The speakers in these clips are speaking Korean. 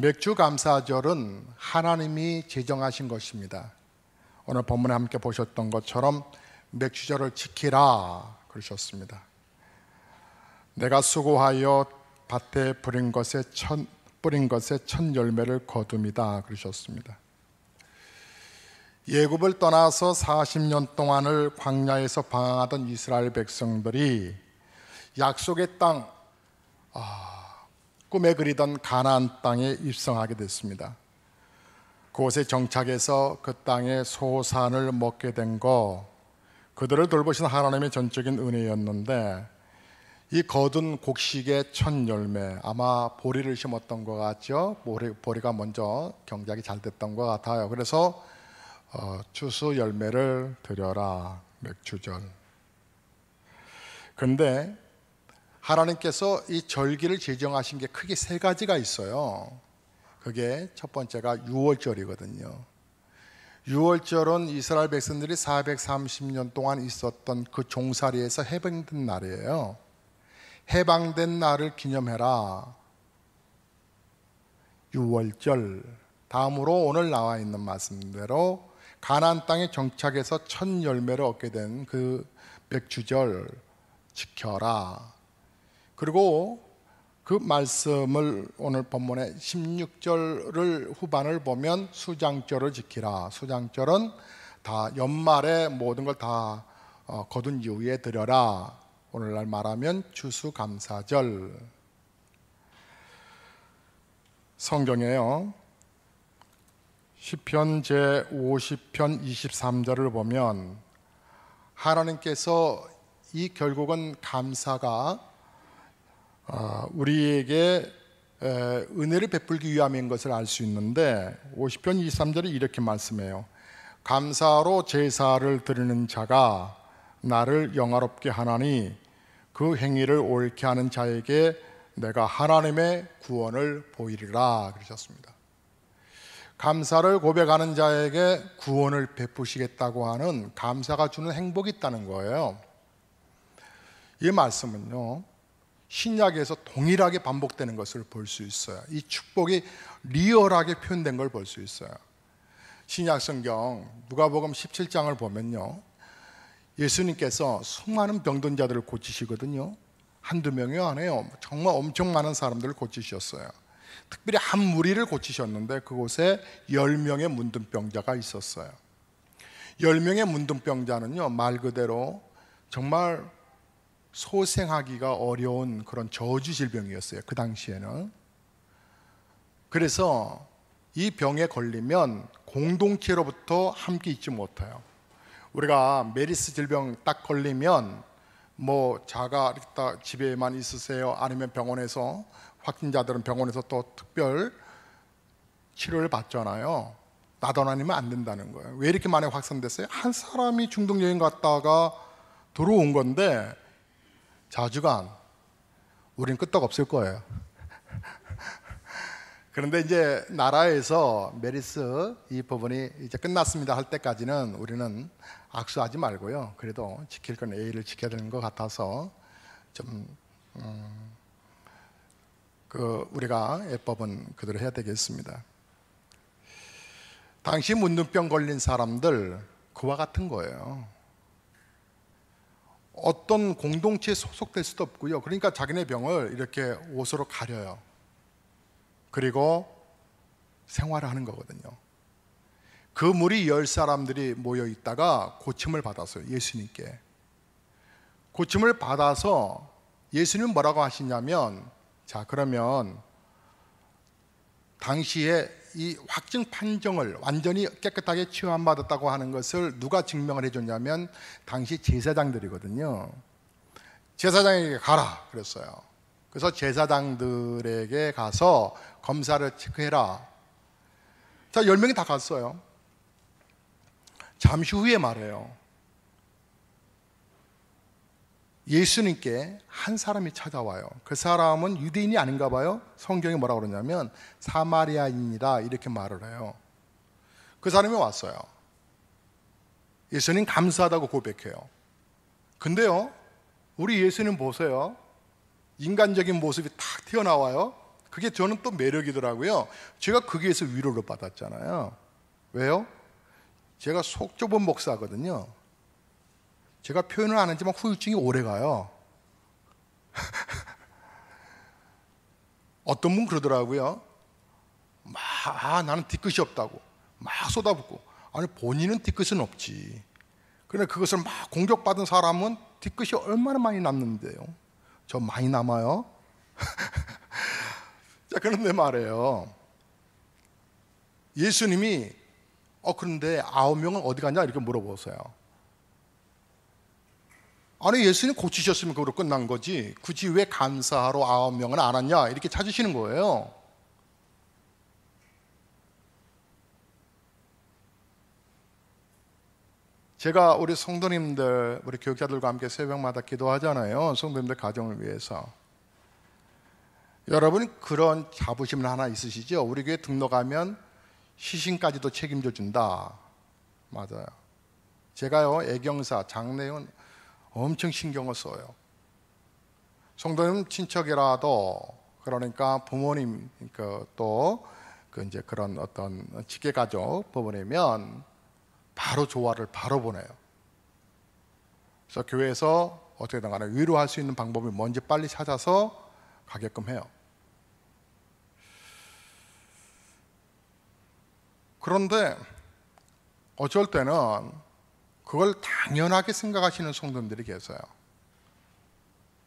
맥주감사절은 하나님이 제정하신 것입니다. 오늘 본문에 함께 보셨던 것처럼 맥주절을 지키라 그러셨습니다. 내가 수고하여 밭에 뿌린 것에 첫 열매를 거둠이다 그러셨습니다. 예굽을 떠나서 40년 동안을 광야에서 방황하던 이스라엘 백성들이 약속의 땅, 꿈에 그리던 가나안 땅에 입성하게 됐습니다. 그곳에 정착해서 그 땅의 소산을 먹게 된 거, 그들을 돌보신 하나님의 전적인 은혜였는데, 이 거둔 곡식의 첫 열매, 아마 보리를 심었던 것 같죠? 보리가 먼저 경작이 잘 됐던 것 같아요. 그래서 추수 열매를 드려라, 맥주절. 그런데 하나님께서 이 절기를 제정하신 게 크게 세 가지가 있어요. 그게 첫 번째가 유월절이거든요. 유월절은 이스라엘 백성들이 430년 동안 있었던 그 종살이에서 해방된 날이에요. 해방된 날을 기념해라. 유월절. 다음으로 오늘 나와 있는 말씀대로 가나안 땅에 정착해서 첫 열매를 얻게 된 그 맥주절 지켜라. 그리고 그 말씀을 오늘 본문의 16절을 후반을 보면 수장절을 지키라. 수장절은 다 연말에 모든 걸 다 거둔 이후에 드려라. 오늘날 말하면 추수감사절. 성경에요, 시편 제50편 23절을 보면 하나님께서 이 결국은 감사가 우리에게 은혜를 베풀기 위함인 것을 알 수 있는데 50편 23절에 이렇게 말씀해요. 감사로 제사를 드리는 자가 나를 영화롭게 하나니 그 행위를 옳게 하는 자에게 내가 하나님의 구원을 보이리라 그러셨습니다. 감사를 고백하는 자에게 구원을 베푸시겠다고 하는 감사가 주는 행복이 있다는 거예요. 이 말씀은요, 신약에서 동일하게 반복되는 것을 볼 수 있어요. 이 축복이 리얼하게 표현된 걸 볼 수 있어요. 신약 성경 누가복음 17장을 보면요, 예수님께서 수많은 병든 자들을 고치시거든요. 한두 명이 아니에요. 정말 엄청 많은 사람들을 고치셨어요. 특별히 한 무리를 고치셨는데 그곳에 10명의 문둥병자가 있었어요. 10명의 문둥병자는요, 말 그대로 정말 소생하기가 어려운 그런 저주 질병이었어요. 그 당시에는. 그래서 이 병에 걸리면 공동체로부터 함께 있지 못해요. 우리가 메리스 질병 딱 걸리면 뭐 자가 딱 집에만 있으세요? 아니면 병원에서, 확진자들은 병원에서 또 특별 치료를 받잖아요. 나다니면 안 된다는 거예요. 왜 이렇게 많이 확산됐어요? 한 사람이 중동 여행 갔다가 들어온 건데 자주간 우린 끄떡 없을 거예요. 그런데 이제 나라에서 메리스 이 부분이 이제 끝났습니다 할 때까지는 우리는 악수하지 말고요, 그래도 지킬 건 예의를 지켜야 되는 것 같아서 좀 우리가 예법은 그대로 해야 되겠습니다. 당시 문둥병 걸린 사람들 그와 같은 거예요. 어떤 공동체에 소속될 수도 없고요. 그러니까 자기네 병을 이렇게 옷으로 가려요. 그리고 생활을 하는 거거든요. 그 무리 10사람들이 모여 있다가 고침을 받았어요. 예수님께. 고침을 받아서 예수님은 뭐라고 하시냐면, 자, 그러면 당시에 이 확증 판정을 완전히 깨끗하게 치유받았다고 하는 것을 누가 증명을 해줬냐면 당시 제사장들이거든요. 제사장에게 가라 그랬어요. 그래서 제사장들에게 가서 검사를 체크해라. 자, 10명이 다 갔어요. 잠시 후에 말해요, 예수님께 한 사람이 찾아와요. 그 사람은 유대인이 아닌가 봐요. 성경이 뭐라고 그러냐면 사마리아인이다 이렇게 말을 해요. 그 사람이 왔어요. 예수님 감사하다고 고백해요. 근데요, 우리 예수님 보세요. 인간적인 모습이 탁 튀어나와요. 그게 저는 또 매력이더라고요. 제가 거기에서 위로를 받았잖아요. 왜요? 제가 속 좁은 목사거든요. 제가 표현을 안 했지만 후유증이 오래 가요. 어떤 분 그러더라고요. 나는 뒤끝이 없다고 막 쏟아붓고, 아니 본인은 뒤끝은 없지. 그런데 그것을 막 공격받은 사람은 뒤끝이 얼마나 많이 남는데요. 저 많이 남아요. 자, 그런데 말이에요, 예수님이 그런데 9명은 어디 갔냐 이렇게 물어보세요. 아니 예수님 고치셨으면 그걸로 끝난 거지, 굳이 왜 감사하러 9명은 안 왔냐 이렇게 찾으시는 거예요. 제가 우리 성도님들, 우리 교육자들과 함께 새벽마다 기도하잖아요. 성도님들 가정을 위해서. 여러분 그런 자부심 하나 있으시죠? 우리 교회 등록하면 시신까지도 책임져 준다. 맞아요. 제가요 애경사, 장례은 엄청 신경을 써요. 성도님 친척이라도, 그러니까 부모님 또 이제 그런 어떤 직계가족 부분이면 바로 조화를 바로 보내요. 그래서 교회에서 어떻게든 간에 위로할 수 있는 방법이 뭔지 빨리 찾아서 가게끔 해요. 그런데 어쩔 때는 그걸 당연하게 생각하시는 성도님들이 계세요.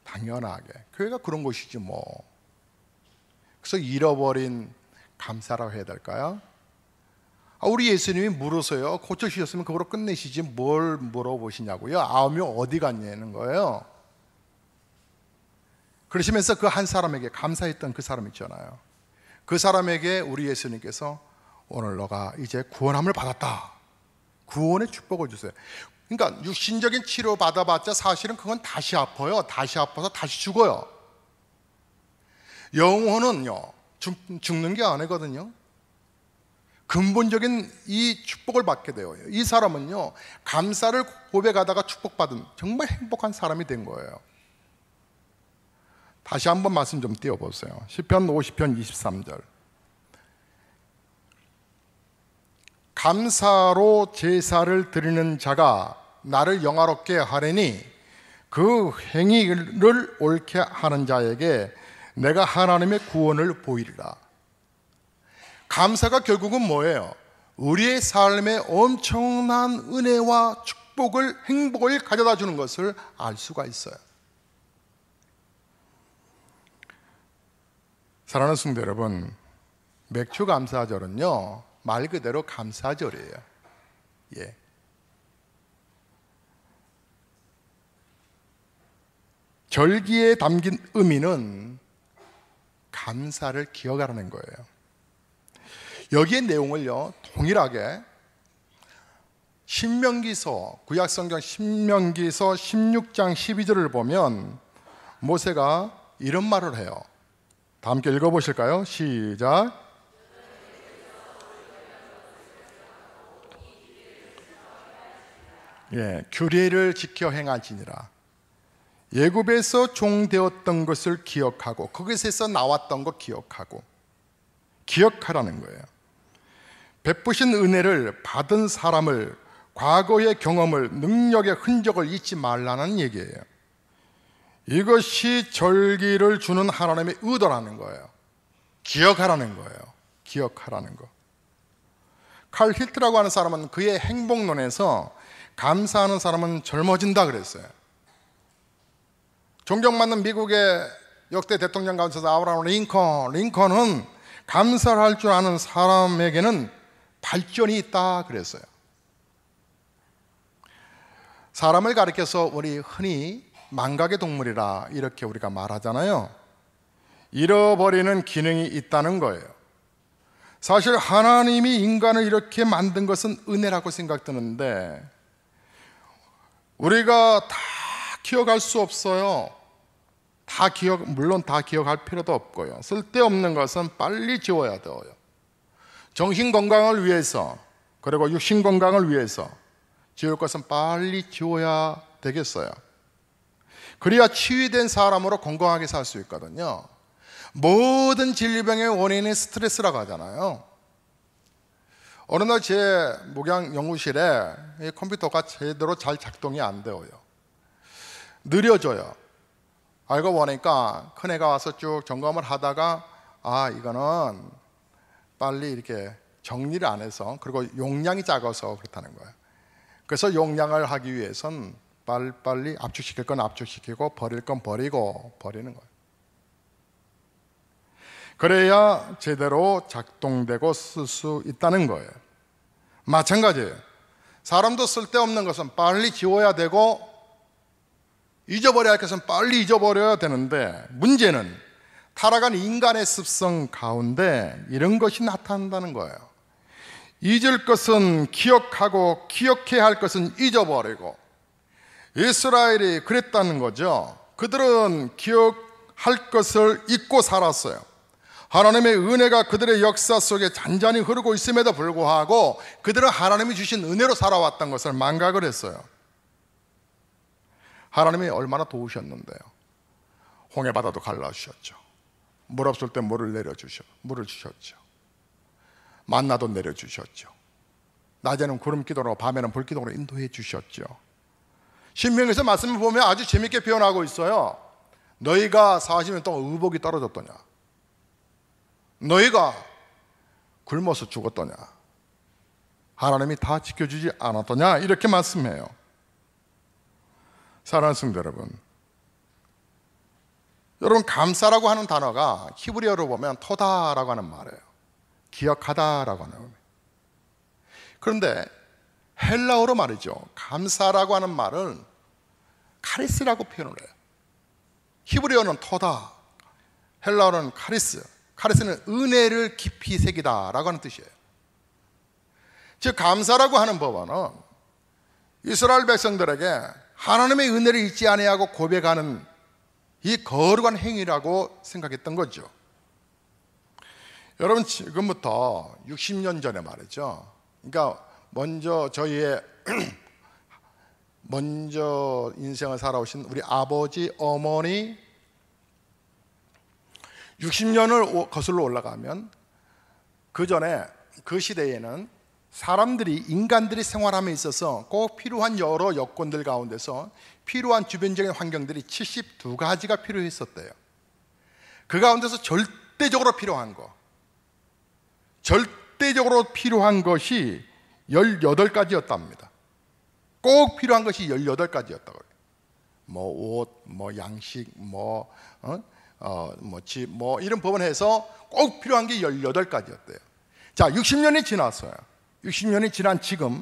당연하게. 교회가 그런 곳이지 뭐. 그래서 잃어버린 감사라고 해야 될까요? 우리 예수님이 물으세요. 고쳐주셨으면 그거로 끝내시지 뭘 물어보시냐고요. 9명 어디 갔냐는 거예요. 그러시면서 그 한 사람에게, 감사했던 그 사람 있잖아요, 그 사람에게 우리 예수님께서 오늘 너가 이제 구원함을 받았다, 구원의 축복을 주세요. 그러니까 육신적인 치료 받아봤자 사실은 그건 다시 아파요. 다시 아파서 다시 죽어요. 영혼은요 죽는 게 아니거든요. 근본적인 이 축복을 받게 돼요. 이 사람은요 감사를 고백하다가 축복받은 정말 행복한 사람이 된 거예요. 다시 한번 말씀 좀 띄워보세요. 시편 50편 23절. 감사로 제사를 드리는 자가 나를 영화롭게 하려니 그 행위를 옳게 하는 자에게 내가 하나님의 구원을 보이리라. 감사가 결국은 뭐예요? 우리의 삶에 엄청난 은혜와 축복을, 행복을 가져다 주는 것을 알 수가 있어요. 사랑하는 성도 여러분, 맥주 감사절은요 말 그대로 감사절이에요. 예. 절기에 담긴 의미는 감사를 기억하라는 거예요. 여기의 내용을요 동일하게 신명기서, 구약성경 신명기서 16장 12절을 보면 모세가 이런 말을 해요. 다 함께 읽어보실까요? 시작. 규례를 지켜 행하지니라. 애굽에서 종되었던 것을 기억하고 그것에서 나왔던 것 기억하고, 기억하라는 거예요. 베푸신 은혜를 받은 사람을, 과거의 경험을, 능력의 흔적을 잊지 말라는 얘기예요. 이것이 절기를 주는 하나님의 의도라는 거예요. 기억하라는 거예요. 기억하라는 거. 칼 힐트라고 하는 사람은 그의 행복론에서 감사하는 사람은 젊어진다 그랬어요. 존경받는 미국의 역대 대통령 가운데서 아브라함 링컨은 감사를 할 줄 아는 사람에게는 발전이 있다 그랬어요. 사람을 가리켜서 우리 흔히 망각의 동물이라 이렇게 우리가 말하잖아요. 잃어버리는 기능이 있다는 거예요. 사실 하나님이 인간을 이렇게 만든 것은 은혜라고 생각드는데 우리가 다 기억할 수 없어요. 물론 다 기억할 필요도 없고요. 쓸데없는 것은 빨리 지워야 돼요. 정신 건강을 위해서, 그리고 육신 건강을 위해서 지울 것은 빨리 지워야 되겠어요. 그래야 치유된 사람으로 건강하게 살 수 있거든요. 모든 질병의 원인이 스트레스라고 하잖아요. 어느 날 제 목양 연구실에 이 컴퓨터가 제대로 잘 작동이 안 되어요. 느려져요. 알고 보니까 큰애가 와서 쭉 점검을 하다가 이거는 빨리 이렇게 정리를 안 해서, 그리고 용량이 작아서 그렇다는 거예요. 그래서 용량을 하기 위해선 빨리빨리 압축시킬 건 압축시키고 버릴 건 버리고 버리는 거예요. 그래야 제대로 작동되고 쓸 수 있다는 거예요. 마찬가지예요. 사람도 쓸데없는 것은 빨리 지워야 되고 잊어버려야 할 것은 빨리 잊어버려야 되는데, 문제는 타락한 인간의 습성 가운데 이런 것이 나타난다는 거예요. 잊을 것은 기억하고 기억해야 할 것은 잊어버리고. 이스라엘이 그랬다는 거죠. 그들은 기억할 것을 잊고 살았어요. 하나님의 은혜가 그들의 역사 속에 잔잔히 흐르고 있음에도 불구하고 그들은 하나님이 주신 은혜로 살아왔던 것을 망각을 했어요. 하나님이 얼마나 도우셨는데요. 홍해바다도 갈라주셨죠. 물 없을 때 물을 주셨죠. 만나도 내려주셨죠. 낮에는 구름기둥으로 밤에는 불기둥으로 인도해 주셨죠. 신명기서 말씀을 보면 아주 재밌게 표현하고 있어요. 너희가 40년 동안 의복이 떨어졌더냐, 너희가 굶어서 죽었더냐, 하나님이 다 지켜주지 않았더냐, 이렇게 말씀해요. 사랑하는 성도 여러분, 감사라고 하는 단어가 히브리어로 보면 토다라고 하는 말이에요. 기억하다라고 하는 의미. 그런데 헬라어로 말이죠, 감사라고 하는 말은 카리스라고 표현을 해요. 히브리어는 토다, 헬라어는 카리스. 카리스는 은혜를 깊이 새기다라고 하는 뜻이에요. 즉 감사라고 하는 법은 이스라엘 백성들에게 하나님의 은혜를 잊지 아니하고 고백하는 이 거룩한 행위라고 생각했던 거죠. 여러분, 지금부터 60년 전에 말이죠, 그러니까 먼저 저희의 먼저 인생을 살아오신 우리 아버지, 어머니 60년을 거슬러 올라가면, 그 전에 그 시대에는 인간들이 생활함에 있어서 꼭 필요한 여러 여건들 가운데서 필요한 주변적인 환경들이 72가지가 필요했었대요. 그 가운데서 절대적으로 필요한 것이 18가지였답니다. 꼭 필요한 것이 18가지였다고 해요. 옷, 양식, 집, 이런 법원에서 꼭 필요한 게 18가지였대요. 자, 60년이 지났어요. 60년이 지난 지금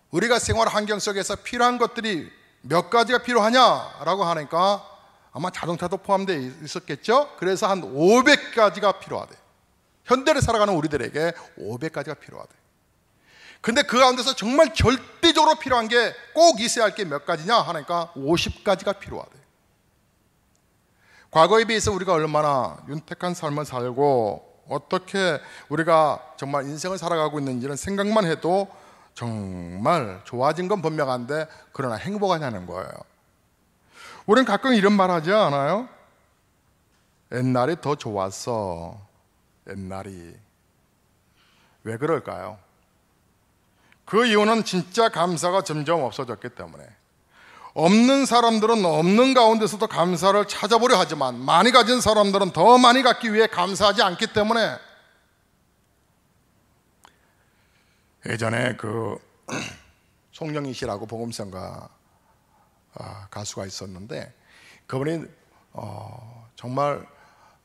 우리가 생활 환경 속에서 필요한 것들이 몇 가지가 필요하냐라고 하니까 아마 자동차도 포함되어 있었겠죠. 그래서 한 500가지가 필요하대. 현대를 살아가는 우리들에게 500가지가 필요하대. 근데 그 가운데서 정말 절대적으로 필요한 게, 꼭 있어야 할 게 몇 가지냐 하니까 50가지가 필요하대. 과거에 비해서 우리가 얼마나 윤택한 삶을 살고 어떻게 우리가 정말 인생을 살아가고 있는지는 생각만 해도 정말 좋아진 건 분명한데, 그러나 행복하냐는 거예요. 우리는 가끔 이런 말 하지 않아요? 옛날이 더 좋았어. 옛날이. 왜 그럴까요? 그 이유는 진짜 감사가 점점 없어졌기 때문에. 없는 사람들은 없는 가운데서도 감사를 찾아보려 하지만, 많이 가진 사람들은 더 많이 갖기 위해 감사하지 않기 때문에. 예전에 송영희 씨라고 복음성가 가수가 있었는데, 그분이 정말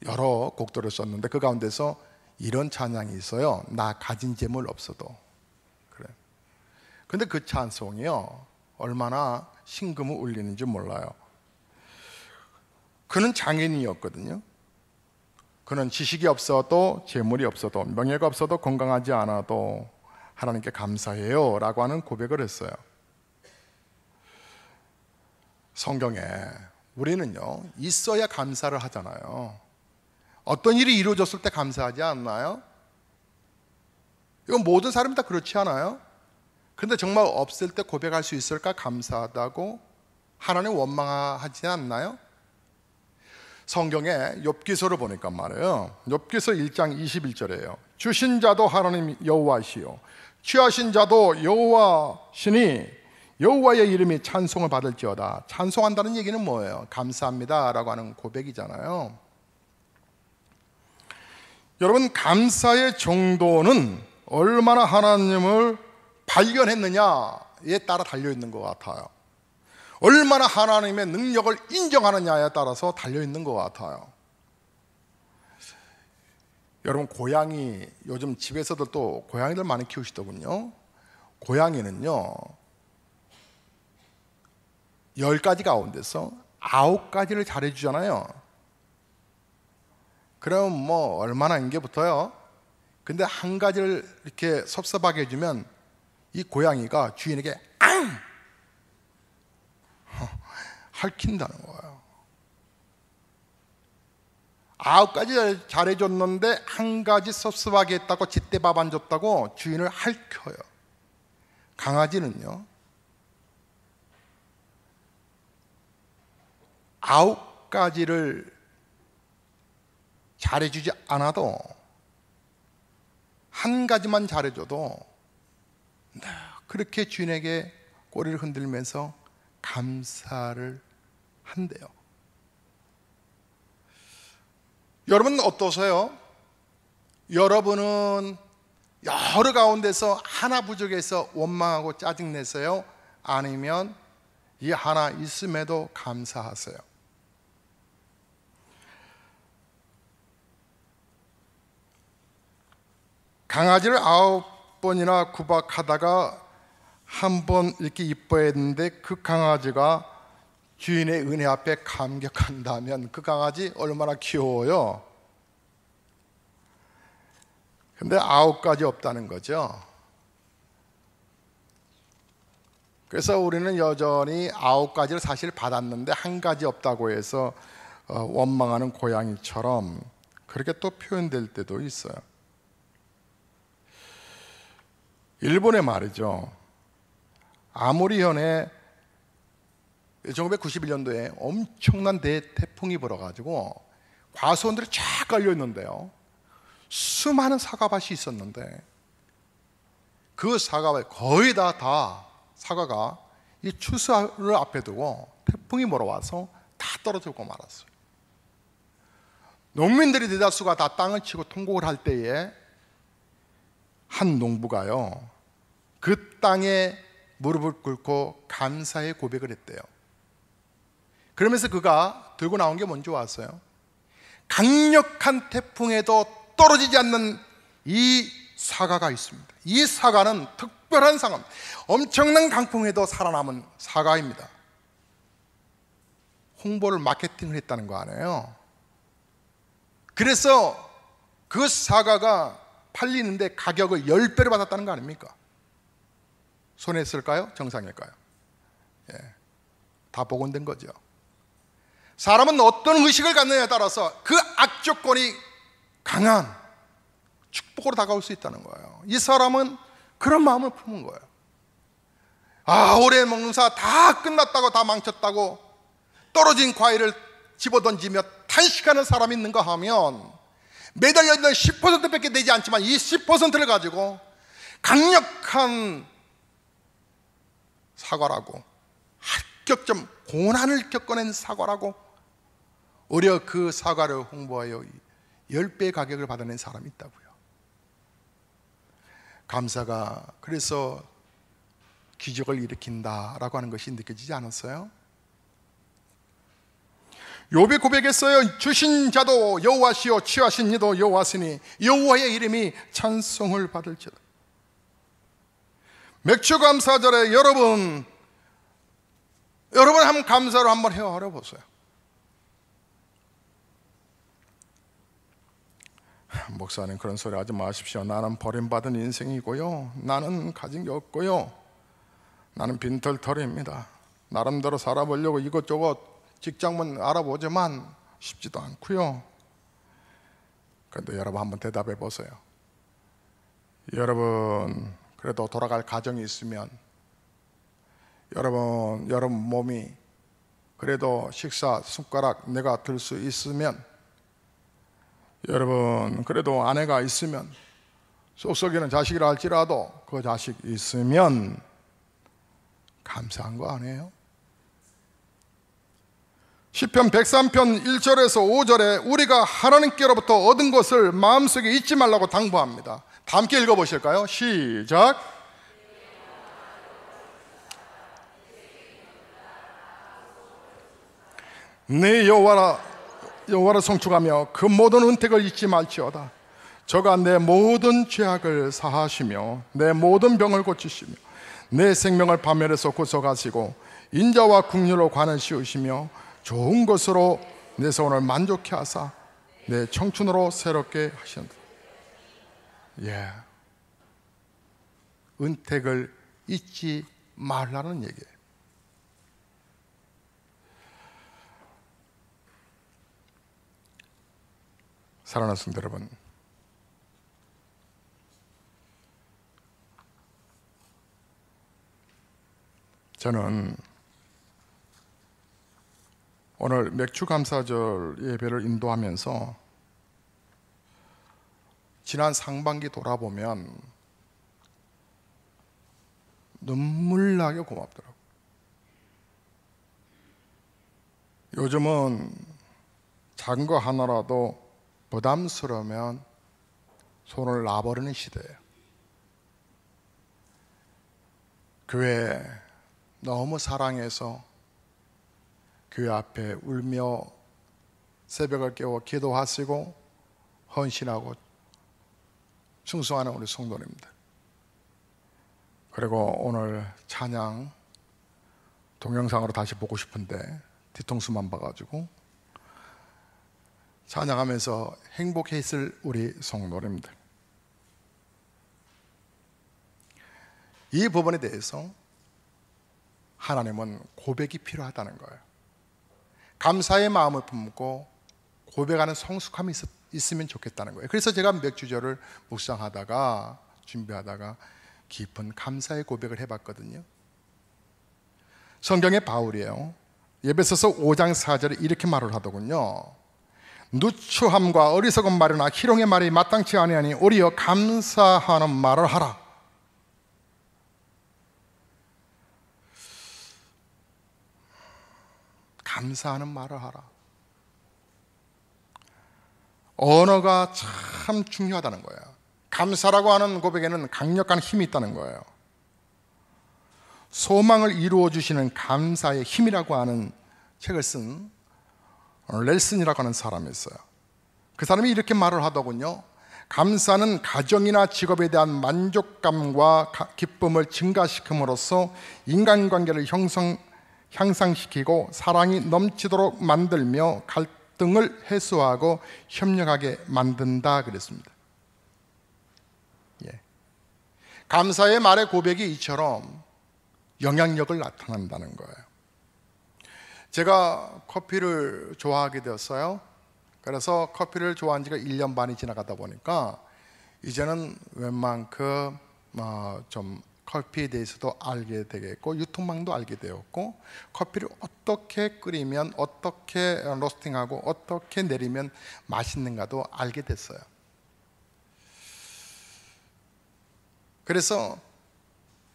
여러 곡들을 썼는데 그 가운데서 이런 찬양이 있어요. 나 가진 재물 없어도. 그래. 근데 그 찬송이요, 얼마나 신금을 울리는지 몰라요. 그는 장인이었거든요. 그는 지식이 없어도, 재물이 없어도, 명예가 없어도, 건강하지 않아도 하나님께 감사해요 라고 하는 고백을 했어요. 성경에 우리는요, 있어야 감사를 하잖아요. 어떤 일이 이루어졌을 때 감사하지 않나요? 이건 모든 사람이 다 그렇지 않아요? 그런데 정말 없을 때 고백할 수 있을까? 감사하다고 하나님 원망하지 않나요? 성경에 욥기서를 보니까 말이에요, 욥기서 1장 21절이에요. 주신 자도 하나님 여호와시요 취하신 자도 여호와시니 여호와의 이름이 찬송을 받을지어다. 찬송한다는 얘기는 뭐예요? 감사합니다 라고 하는 고백이잖아요. 여러분, 감사의 정도는 얼마나 하나님을 발견했느냐에 따라 달려있는 것 같아요. 얼마나 하나님의 능력을 인정하느냐에 따라서 달려있는 것 같아요. 여러분, 고양이, 요즘 집에서도 또 고양이들 많이 키우시더군요. 고양이는요 10가지 가운데서 9가지를 잘해주잖아요. 그럼 뭐 얼마나 인게 붙어요? 근데 한 가지를 이렇게 섭섭하게 해주면 이 고양이가 주인에게 앙! 핥힌다는 거예요. 9가지 잘해줬는데 한 가지 섭섭하게 했다고 제때 밥 안 줬다고 주인을 핥혀요. 강아지는요 9가지를 잘해주지 않아도 한 가지만 잘해줘도 그렇게 주인에게 꼬리를 흔들면서 감사를 한대요. 여러분은 어떠세요? 여러분은 여러 가운데서 하나 부족해서 원망하고 짜증내세요? 아니면 이 하나 있음에도 감사하세요? 강아지를 9번이나 구박하다가 한 번 이렇게 이뻐했는데 그 강아지가 주인의 은혜 앞에 감격한다면 그 강아지 얼마나 귀여워요. 근데 9가지 없다는 거죠. 그래서 우리는 여전히 9가지를 사실 받았는데 한 가지 없다고 해서 원망하는 고양이처럼 그렇게 또 표현될 때도 있어요. 일본에 말이죠, 아모리현에 1991년도에 엄청난 대태풍이 불어가지고 과수원들이 쫙 깔려있는데요, 수많은 사과밭이 있었는데 그 사과밭 거의 다 사과가 이 추수를 앞에 두고 태풍이 몰아와서 다 떨어지고 말았어요. 농민들이 대다수가 다 땅을 치고 통곡을 할 때에 한 농부가요 그 땅에 무릎을 꿇고 감사의 고백을 했대요. 그러면서 그가 들고 나온 게 뭔지 아세요? 강력한 태풍에도 떨어지지 않는 이 사과가 있습니다. 이 사과는 특별한 사과, 엄청난 강풍에도 살아남은 사과입니다. 홍보를 마케팅을 했다는 거 아니에요? 그래서 그 사과가 팔리는데 가격을 10배로 받았다는 거 아닙니까? 손했을까요? 정상일까요? 예, 다 복원된 거죠. 사람은 어떤 의식을 갖느냐에 따라서 그 악조건이 강한 축복으로 다가올 수 있다는 거예요. 이 사람은 그런 마음을 품은 거예요. 올해 농사 다 끝났다고, 다 망쳤다고 떨어진 과일을 집어던지며 탄식하는 사람이 있는가 하면 매달려 있는 10%밖에 되지 않지만 이 10%를 가지고 강력한 사과라고, 합격점 고난을 겪어낸 사과라고 오히려 그 사과를 홍보하여 10배의 가격을 받아낸 사람이 있다고요. 감사가 그래서 기적을 일으킨다라고 하는 것이 느껴지지 않았어요? 욥이 고백했어요. 주신 자도 여호와시요 취하신 이도 여호와시니 여호와의 이름이 찬송을 받을지어다. 맥주감사절에 여러분 한번 감사를 한번 헤아려 보세요. 목사님 그런 소리 하지 마십시오. 나는 버림받은 인생이고요, 나는 가진 게 없고요, 나는 빈털터리입니다. 나름대로 살아보려고 이것저것 직장만 알아보지만 쉽지도 않고요. 그런데 여러분 한번 대답해 보세요. 여러분 그래도 돌아갈 가정이 있으면 여러분 몸이 그래도 식사 숟가락 내가 들 수 있으면, 여러분 그래도 아내가 있으면, 쏙쏙이는 자식이라 할지라도 그 자식 있으면 감사한 거 아니에요? 시편 103편 1절에서 5절에 우리가 하나님께로부터 얻은 것을 마음속에 잊지 말라고 당부합니다. 다 함께 읽어보실까요? 시작. 네 여호와를 송축하며 그 모든 은택을 잊지 말지어다. 저가 내 모든 죄악을 사하시며 내 모든 병을 고치시며 내 생명을 파멸에서 구속하시고 인자와 긍휼로 관을 씌우시며 좋은 것으로 내 소원을 만족케 하사 내 청춘으로 새롭게 하신다. 예, 은택을 잊지 말라는 얘기예요. 사랑하는 성도 여러분, 저는 오늘 맥주감사절 예배를 인도하면서 지난 상반기 돌아보면 눈물나게 고맙더라고요. 요즘은 작은 거 하나라도 부담스러우면 손을 놔버리는 시대예요. 교회 너무 사랑해서 교회 앞에 울며 새벽을 깨워 기도하시고 헌신하고 충성하는 우리 성도님들, 그리고 오늘 찬양 동영상으로 다시 보고 싶은데 뒤통수만 봐가지고 찬양하면서 행복했을 우리 성도님들, 이 부분에 대해서 하나님은 고백이 필요하다는 거예요. 감사의 마음을 품고 고백하는 성숙함이 있으면 좋겠다는 거예요. 그래서 제가 맥주절을 묵상하다가 준비하다가 깊은 감사의 고백을 해봤거든요. 성경의 바울이에요. 에베소서 5장 4절에 이렇게 말을 하더군요. 누추함과 어리석은 말이나 희롱의 말이 마땅치 아니하니 오히려 감사하는 말을 하라. 감사하는 말을 하라. 언어가 참 중요하다는 거예요. 감사라고 하는 고백에는 강력한 힘이 있다는 거예요. 소망을 이루어 주시는 감사의 힘이라고 하는 책을 쓴 렐슨이라고 하는 사람이 있어요. 그 사람이 이렇게 말을 하더군요. 감사는 가정이나 직업에 대한 만족감과 기쁨을 증가시킴으로써 인간관계를 향상시키고 사랑이 넘치도록 만들며 갈등을 해소하고 협력하게 만든다 그랬습니다. 예. 감사의 말의 고백이 이처럼 영향력을 나타낸다는 거예요. 제가 커피를 좋아하게 되었어요. 그래서 커피를 좋아한 지가 1년 반이 지나가다 보니까 이제는 웬만큼 좀 커피에 대해서도 알게 되겠고 유통망도 알게 되었고 커피를 어떻게 끓이면 어떻게 로스팅하고 어떻게 내리면 맛있는가도 알게 됐어요. 그래서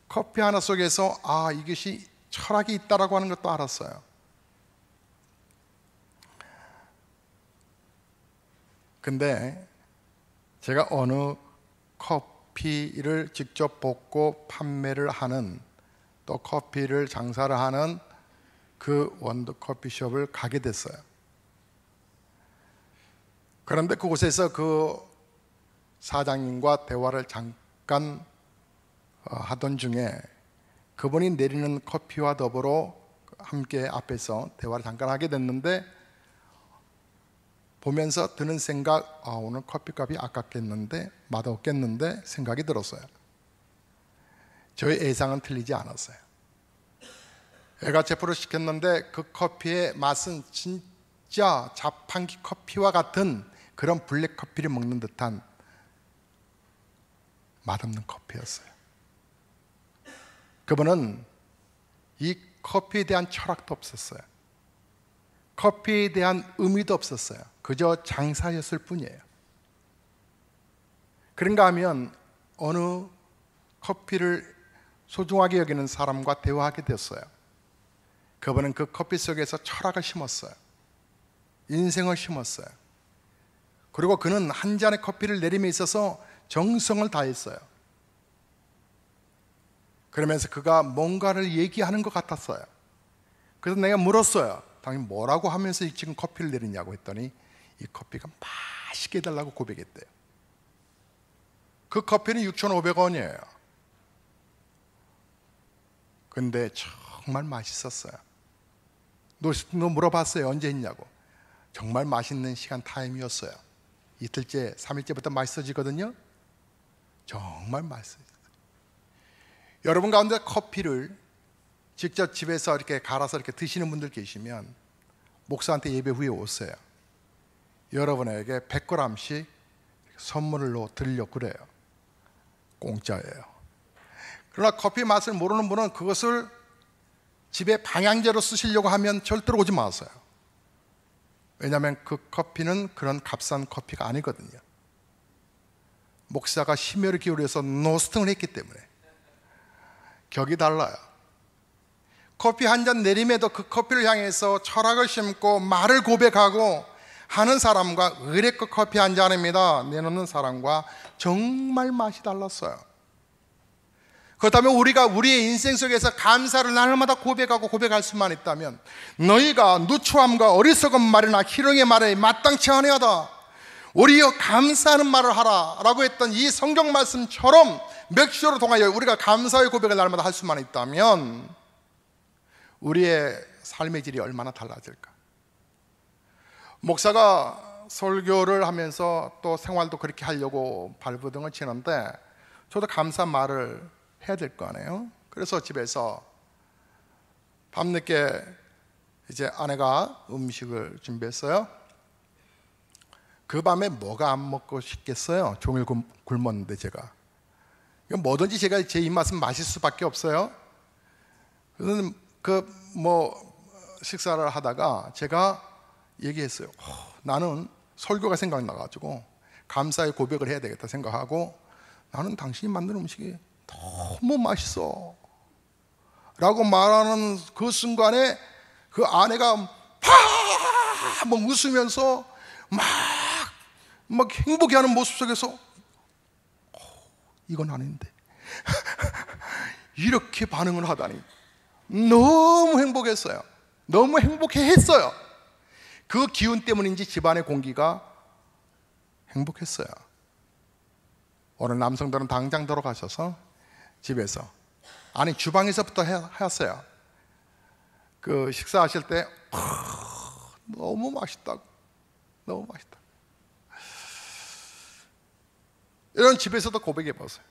커피 하나 속에서 이것이 철학이 있다라고 하는 것도 알았어요. 근데 제가 어느 커피를 직접 볶고 판매를 하는, 또 커피를 장사를 하는 그 원두 커피숍을 가게 됐어요. 그런데 그곳에서 그 사장님과 대화를 잠깐 하던 중에 그분이 내리는 커피와 더불어 함께 앞에서 대화를 잠깐 하게 됐는데, 보면서 드는 생각, 오늘 커피값이 아깝겠는데, 맛없겠는데 생각이 들었어요. 저의 예상은 틀리지 않았어요. 애가 제프를 시켰는데 그 커피의 맛은 진짜 자판기 커피와 같은 그런 블랙 커피를 먹는 듯한 맛없는 커피였어요. 그분은 이 커피에 대한 철학도 없었어요. 커피에 대한 의미도 없었어요. 그저 장사였을 뿐이에요. 그런가 하면 어느 커피를 소중하게 여기는 사람과 대화하게 됐어요. 그분은 그 커피 속에서 철학을 심었어요. 인생을 심었어요. 그리고 그는 한 잔의 커피를 내림에 있어서 정성을 다했어요. 그러면서 그가 뭔가를 얘기하는 것 같았어요. 그래서 내가 물었어요. 당연히 뭐라고 하면서 지금 커피를 내리냐고 했더니 이 커피가 맛있게 해달라고 고백했대요. 그 커피는 6,500원이에요. 근데 정말 맛있었어요. 너 물어봤어요. 언제 했냐고. 정말 맛있는 시간 타임이었어요. 이틀째, 3일째부터 맛있어지거든요. 정말 맛있어요. 여러분 가운데 커피를 직접 집에서 이렇게 갈아서 이렇게 드시는 분들 계시면 목사한테 예배 후에 오세요. 여러분에게 100g씩 선물로 드리려고 그래요. 공짜예요. 그러나 커피 맛을 모르는 분은 그것을 집에 방향제로 쓰시려고 하면 절대로 오지 마세요. 왜냐하면 그 커피는 그런 값싼 커피가 아니거든요. 목사가 심혈을 기울여서 노스팅을 했기 때문에 격이 달라요. 커피 한 잔 내림에도 그 커피를 향해서 철학을 심고 말을 고백하고 하는 사람과 의뢰껏 커피 한 잔입니다 내놓는 사람과 정말 맛이 달랐어요. 그렇다면 우리가 우리의 인생 속에서 감사를 날마다 고백하고 고백할 수만 있다면 너희가 누추함과 어리석은 말이나 희롱의 말에 마땅치 아니하다 우리여 감사하는 말을 하라 라고 했던 이 성경 말씀처럼 몇 주를 통하여 우리가 감사의 고백을 날마다 할 수만 있다면 우리의 삶의 질이 얼마나 달라질까. 목사가 설교를 하면서 또 생활도 그렇게 하려고 발버둥을 치는데 저도 감사 말을 해야 될 거 아니에요. 그래서 집에서 밤늦게 이제 아내가 음식을 준비했어요. 그 밤에 뭐가 안 먹고 싶겠어요? 종일 굶었는데 제가 뭐든지 제가 제 입맛은 마실 수밖에 없어요. 그래서 식사를 하다가 제가 얘기했어요. 나는 설교가 생각나가지고 감사의 고백을 해야 되겠다 생각하고 나는 당신이 만든 음식이 너무 맛있어 라고 말하는 그 순간에 그 아내가 막 웃으면서 막 행복해하는 모습 속에서 이건 아닌데 이렇게 반응을 하다니 너무 행복했어요. 너무 행복해했어요. 그 기운 때문인지 집안의 공기가 행복했어요. 어느 남성들은 당장 들어가셔서 집에서 아니 주방에서부터 했어요. 그 식사하실 때 너무 맛있다고 너무 맛있다. 이런 집에서도 고백해 보세요.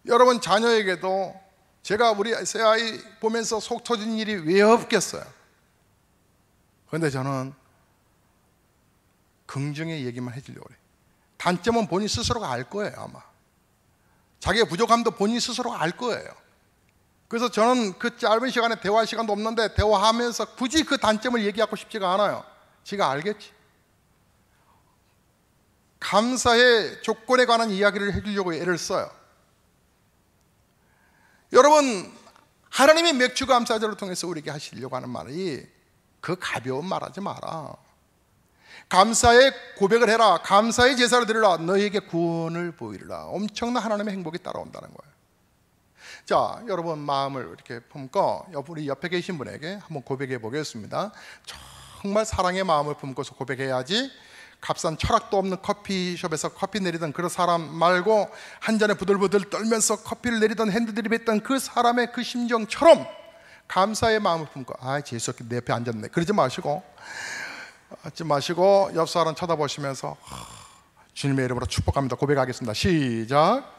여러분 자녀에게도 제가 우리 새아이 보면서 속 터진 일이 왜 없겠어요. 그런데 저는 긍정의 얘기만 해주려고 그래요. 단점은 본인 스스로가 알 거예요. 아마 자기의 부족함도 본인 스스로가 알 거예요. 그래서 저는 그 짧은 시간에 대화할 시간도 없는데 대화하면서 굳이 그 단점을 얘기하고 싶지가 않아요. 지가 알겠지. 감사의 조건에 관한 이야기를 해주려고 애를 써요. 여러분 하나님이 맥주 감사절을 통해서 우리에게 하시려고 하는 말이 그 가벼운 말하지 마라. 감사의 고백을 해라. 감사의 제사를 드리라. 너희에게 구원을 보이리라. 엄청난 하나님의 행복이 따라온다는 거예요. 자, 여러분 마음을 이렇게 품고 우리 옆에 계신 분에게 한번 고백해 보겠습니다. 정말 사랑의 마음을 품고서 고백해야지 값싼 철학도 없는 커피숍에서 커피 내리던 그런 사람 말고 한 잔에 부들부들 떨면서 커피를 내리던 핸드드립 했던 그 사람의 그 심정처럼 감사의 마음을 품고 재수없게 내 옆에 앉았네 그러지 마시고 옆 사람 쳐다보시면서 주님의 이름으로 축복합니다. 고백하겠습니다. 시작.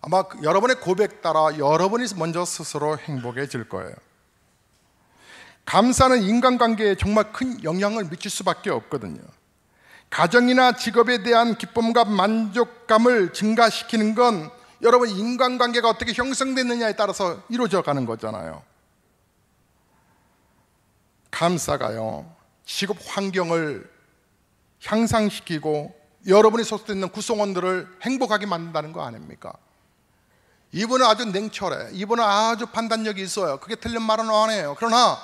아마 여러분의 고백 따라 여러분이 먼저 스스로 행복해질 거예요. 감사는 인간관계에 정말 큰 영향을 미칠 수밖에 없거든요. 가정이나 직업에 대한 기쁨과 만족감을 증가시키는 건 여러분 인간관계가 어떻게 형성됐느냐에 따라서 이루어져 가는 거잖아요. 감사가요, 직업 환경을 향상시키고 여러분이 소속돼 있는 구성원들을 행복하게 만든다는 거 아닙니까? 이분은 아주 냉철해. 이분은 아주 판단력이 있어요. 그게 틀린 말은 아니에요. 그러나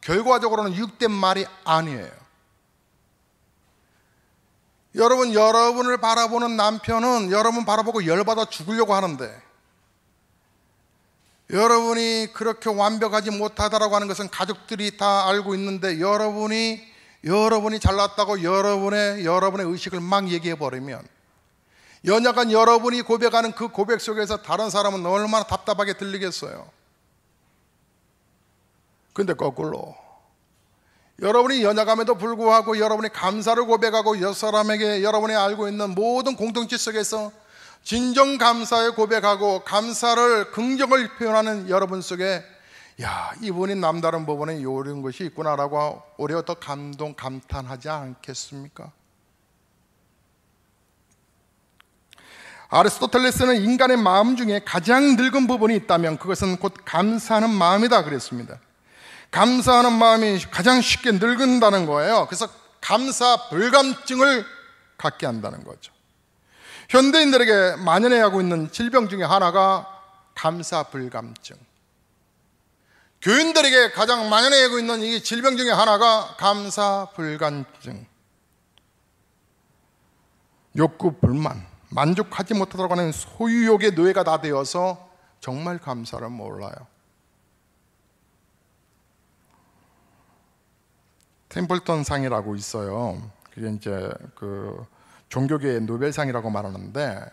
결과적으로는 유익된 말이 아니에요. 여러분, 여러분을 바라보는 남편은 여러분 바라보고 열받아 죽으려고 하는데, 여러분이 그렇게 완벽하지 못하다라고 하는 것은 가족들이 다 알고 있는데, 여러분이 잘났다고 여러분의 의식을 막 얘기해 버리면, 연약한 여러분이 고백하는 그 고백 속에서 다른 사람은 얼마나 답답하게 들리겠어요. 근데 거꾸로 여러분이 연약함에도 불구하고 여러분이 감사를 고백하고 옆 사람에게 여러분이 알고 있는 모든 공동체 속에서 진정 감사에 고백하고 감사를, 긍정을 표현하는 여러분 속에, 야, 이분이 남다른 부분에 이런 것이 있구나라고 오히려 더 감탄하지 않겠습니까? 아리스토텔레스는 인간의 마음 중에 가장 늙은 부분이 있다면 그것은 곧 감사하는 마음이다 그랬습니다. 감사하는 마음이 가장 쉽게 늙은다는 거예요. 그래서 감사 불감증을 갖게 한다는 거죠. 현대인들에게 만연해 하고 있는 질병 중에 하나가 감사 불감증. 교인들에게 가장 만연해 하고 있는 이 질병 중에 하나가 감사 불감증. 욕구 불만, 만족하지 못하다고 하는 소유욕의 노예가 다 되어서 정말 감사를 몰라요. 템플턴 상이라고 있어요. 그게 이제 그 종교계의 노벨상이라고 말하는데,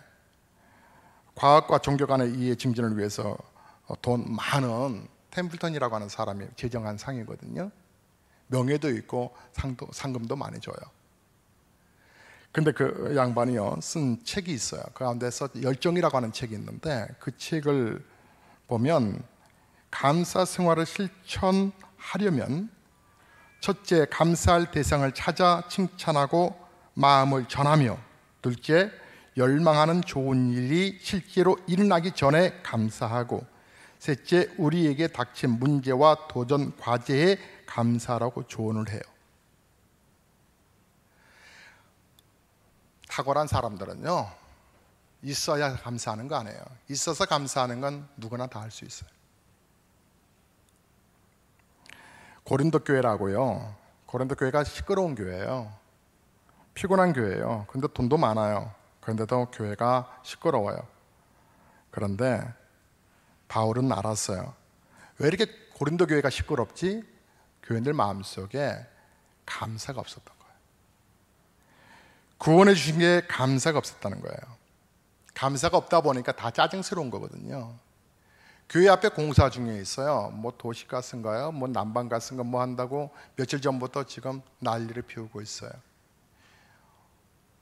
과학과 종교 간의 이해 증진을 위해서 돈 많은 템플턴이라고 하는 사람이 제정한 상이거든요. 명예도 있고 상금도 많이 줘요. 근데 그 양반이요, 쓴 책이 있어요. 그 가운데서 열정이라고 하는 책이 있는데, 그 책을 보면 감사 생활을 실천하려면 첫째, 감사할 대상을 찾아 칭찬하고 마음을 전하며, 둘째, 열망하는 좋은 일이 실제로 일어나기 전에 감사하고, 셋째, 우리에게 닥친 문제와 도전, 과제에 감사라고 조언을 해요. 탁월한 사람들은요, 있어야 감사하는 거 아니에요. 있어서 감사하는 건 누구나 다 할 수 있어요. 고린도 교회라고요. 고린도 교회가 시끄러운 교회예요. 피곤한 교회예요. 그런데 돈도 많아요. 그런데도 교회가 시끄러워요. 그런데 바울은 알았어요. 왜 이렇게 고린도 교회가 시끄럽지? 교인들 마음속에 감사가 없었던 거예요. 구원해 주신 게 감사가 없었다는 거예요. 감사가 없다 보니까 다 짜증스러운 거거든요. 교회 앞에 공사 중에 있어요. 뭐 도시가스인가요? 뭐 난방가스인가 뭐 한다고 며칠 전부터 지금 난리를 피우고 있어요.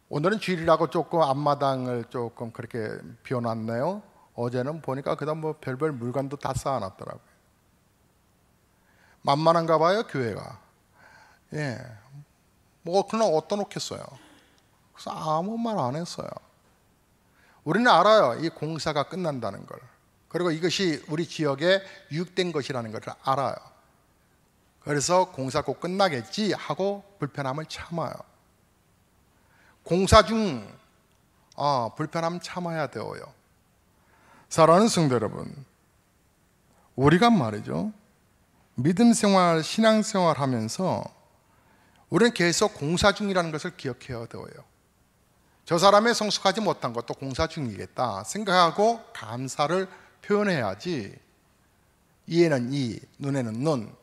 오늘은 주일이라고 조금 앞마당을 조금 그렇게 비워놨네요. 어제는 보니까 그다음 뭐 별별 물건도 다 쌓아놨더라고요. 만만한가 봐요, 교회가. 예, 뭐 그냥 어디다 놓겠어요. 그래서 아무 말 안 했어요. 우리는 알아요, 이 공사가 끝난다는 걸. 그리고 이것이 우리 지역에 유익된 것이라는 것을 알아요. 그래서 공사 곧 끝나겠지 하고 불편함을 참아요. 공사 중 불편함 참아야 돼요. 사랑하는 성도 여러분, 우리가 말이죠, 믿음 생활, 신앙 생활 하면서 우리는 계속 공사 중이라는 것을 기억해야 돼요. 저 사람의 성숙하지 못한 것도 공사 중이겠다 생각하고 감사를 표현해야지, 이에는 이, 눈에는 눈,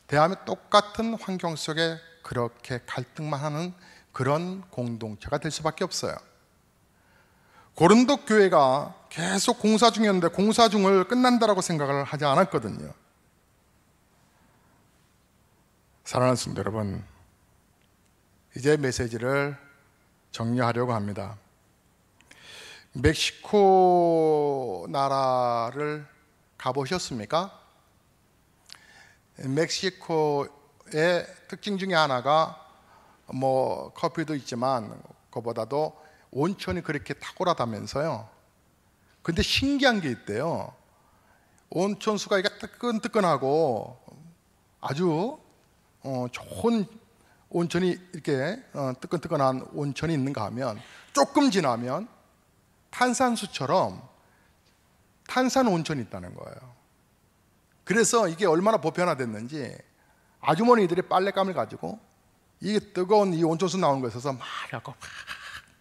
대하며 똑같은 환경 속에 그렇게 갈등만 하는 그런 공동체가 될 수밖에 없어요. 고린도 교회가 계속 공사 중이었는데 공사 중을 끝난다라고 생각을 하지 않았거든요. 사랑하는 성도 여러분, 이제 메시지를 정리하려고 합니다. 멕시코 나라를 가보셨습니까? 멕시코의 특징 중에 하나가 뭐 커피도 있지만 그보다도 온천이 그렇게 탁월하다면서요. 근데 신기한 게 있대요. 온천 수가 뜨끈뜨끈하고 아주 좋은 온천이 이렇게 뜨끈뜨끈한 온천이 있는가 하면 조금 지나면 탄산수처럼 탄산 온천이 있다는 거예요. 그래서 이게 얼마나 보편화됐는지 아주머니들이 빨랫감을 가지고 이게 뜨거운 이 온천수 나오는 거에 있어서 막 갖고 팍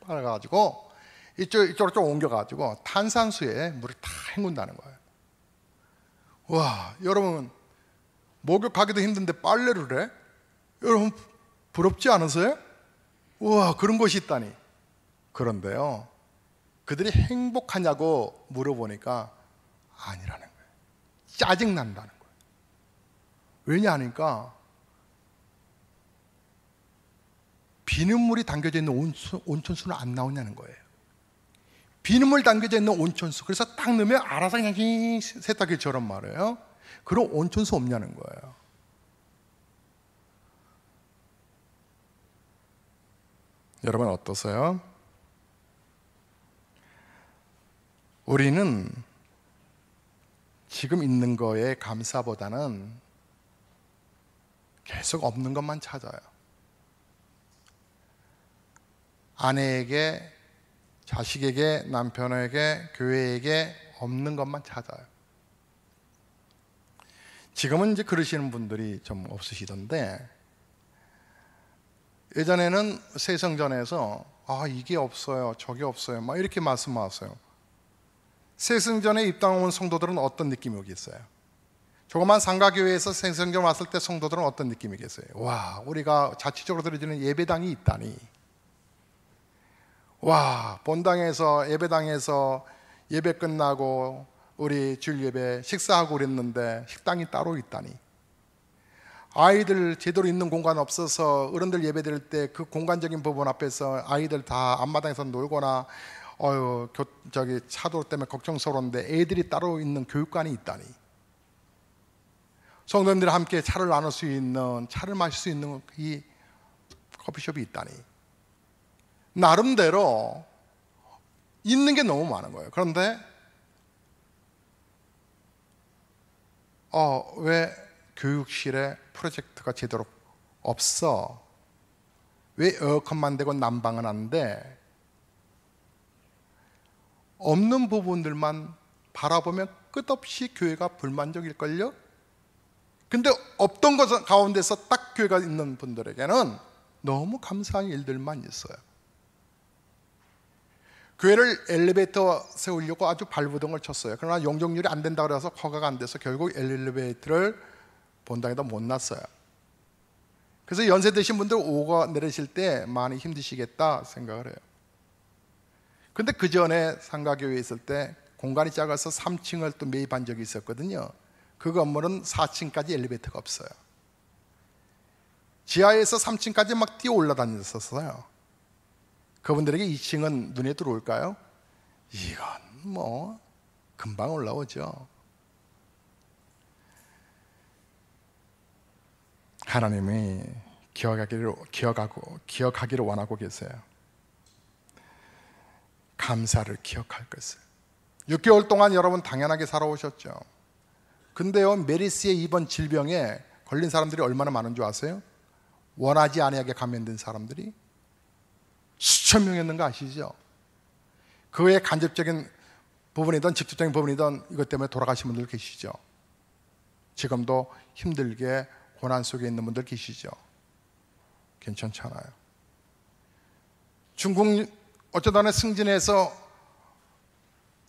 빨아가지고 이쪽으로 좀 옮겨가지고 탄산수에 물을 다 헹군다는 거예요. 와, 여러분 목욕하기도 힘든데 빨래를 해? 여러분 부럽지 않으세요? 우와, 그런 곳이 있다니. 그런데요, 그들이 행복하냐고 물어보니까 아니라는 거예요. 짜증난다는 거예요. 왜냐 하니까 비눗물이 담겨져 있는 온천수는 안 나오냐는 거예요. 비눗물 담겨져 있는 온천수, 그래서 딱 넣으면 알아서 그냥 세탁기처럼 말해요. 그런 온천수 없냐는 거예요. 여러분 어떠세요? 우리는 지금 있는 거에 감사보다는 계속 없는 것만 찾아요. 아내에게, 자식에게, 남편에게, 교회에게 없는 것만 찾아요. 지금은 이제 그러시는 분들이 좀 없으시던데, 예전에는 세성전에서 이게 없어요, 저게 없어요, 막 이렇게 말씀하세요. 세성전에 입당 온 성도들은 어떤 느낌이겠어요? 조그만 상가교회에서 세성전 왔을 때 성도들은 어떤 느낌이겠어요? 와, 우리가 자치적으로 드려지는 예배당이 있다니. 와, 본당에서 예배당에서 예배 끝나고 우리 주일 예배 식사하고 그랬는데 식당이 따로 있다니. 아이들 제대로 있는 공간 없어서 어른들 예배 드릴 때 그 공간적인 부분 앞에서 아이들 다 앞마당에서 놀거나 차도 때문에 걱정스러운데 애들이 따로 있는 교육관이 있다니. 성도님들이 함께 차를 나눌 수 있는, 차를 마실 수 있는 이 커피숍이 있다니. 나름대로 있는 게 너무 많은 거예요. 그런데 왜 교육실에 프로젝트가 제대로 없어? 왜 에어컨만 되고 난방은 안 돼? 없는 부분들만 바라보면 끝없이 교회가 불만족일걸요? 근데 없던 것 가운데서 딱 교회가 있는 분들에게는 너무 감사한 일들만 있어요. 교회를 엘리베이터 세우려고 아주 발부동을 쳤어요. 그러나 용적률이 안 된다고 해서 허가가 안 돼서 결국 엘리베이터를 본당에다 못 놨어요. 그래서 연세 드신 분들 오고 내리실 때 많이 힘드시겠다 생각을 해요. 근데 그 전에 상가교회에 있을 때 공간이 작아서 3층을 또 매입한 적이 있었거든요. 그 건물은 4층까지 엘리베이터가 없어요. 지하에서 3층까지 막 뛰어 올라다녔었어요. 그분들에게 2층은 눈에 들어올까요? 이건 뭐 금방 올라오죠. 하나님이 기억하기를 원하고 계세요. 감사를 기억할 것을. 6개월 동안 여러분 당연하게 살아오셨죠. 근데요, 메르스의 이번 질병에 걸린 사람들이 얼마나 많은 줄 아세요? 원하지 아니하게 감염된 사람들이 수천 명이었는 거 아시죠? 그의 간접적인 부분이든 직접적인 부분이든 이것 때문에 돌아가신 분들 계시죠. 지금도 힘들게 고난 속에 있는 분들 계시죠. 괜찮잖아요. 중국 어쩌다 승진해서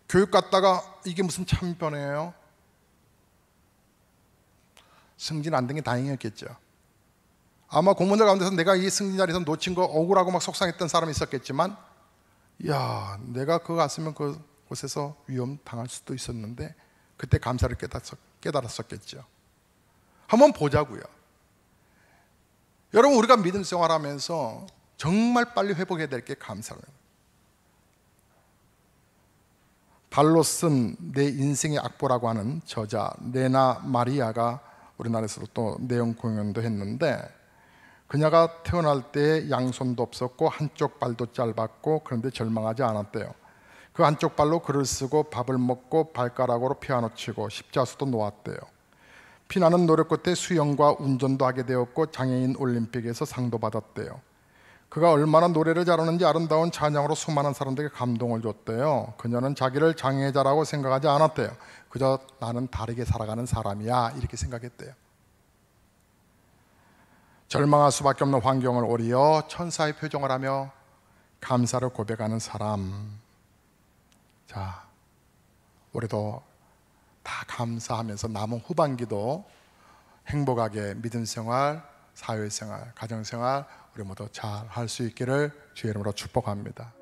교육 갔다가 이게 무슨 참변이에요? 승진 안 된 게 다행이었겠죠. 아마 공무원들 가운데서 내가 이 승진 자리에서 놓친 거 억울하고 막 속상했던 사람이 있었겠지만, 야, 내가 그거 갔으면 그곳에서 위험 당할 수도 있었는데 그때 감사를 깨달았었겠죠. 한번 보자고요. 여러분, 우리가 믿음 생활하면서 정말 빨리 회복해야 될 게 감사를. 발로 쓴 내 인생의 악보라고 하는 저자 레나 마리아가 우리나라에서도 또 내용 공연도 했는데, 그녀가 태어날 때 양손도 없었고 한쪽 발도 짧았고 그런데 절망하지 않았대요. 그 한쪽 발로 글을 쓰고 밥을 먹고 발가락으로 피아노 치고 십자수도 놓았대요. 피나는 노력 끝에 수영과 운전도 하게 되었고 장애인 올림픽에서 상도 받았대요. 그가 얼마나 노래를 잘하는지 아름다운 찬양으로 수많은 사람들에게 감동을 줬대요. 그녀는 자기를 장애자라고 생각하지 않았대요. 그저 나는 다르게 살아가는 사람이야 이렇게 생각했대요. 절망할 수밖에 없는 환경을 오리어 천사의 표정을 하며 감사를 고백하는 사람. 자, 우리도 다 감사하면서 남은 후반기도 행복하게 믿음 생활, 사회 생활, 가정 생활 우리 모두 잘 할 수 있기를 주의 이름으로 축복합니다.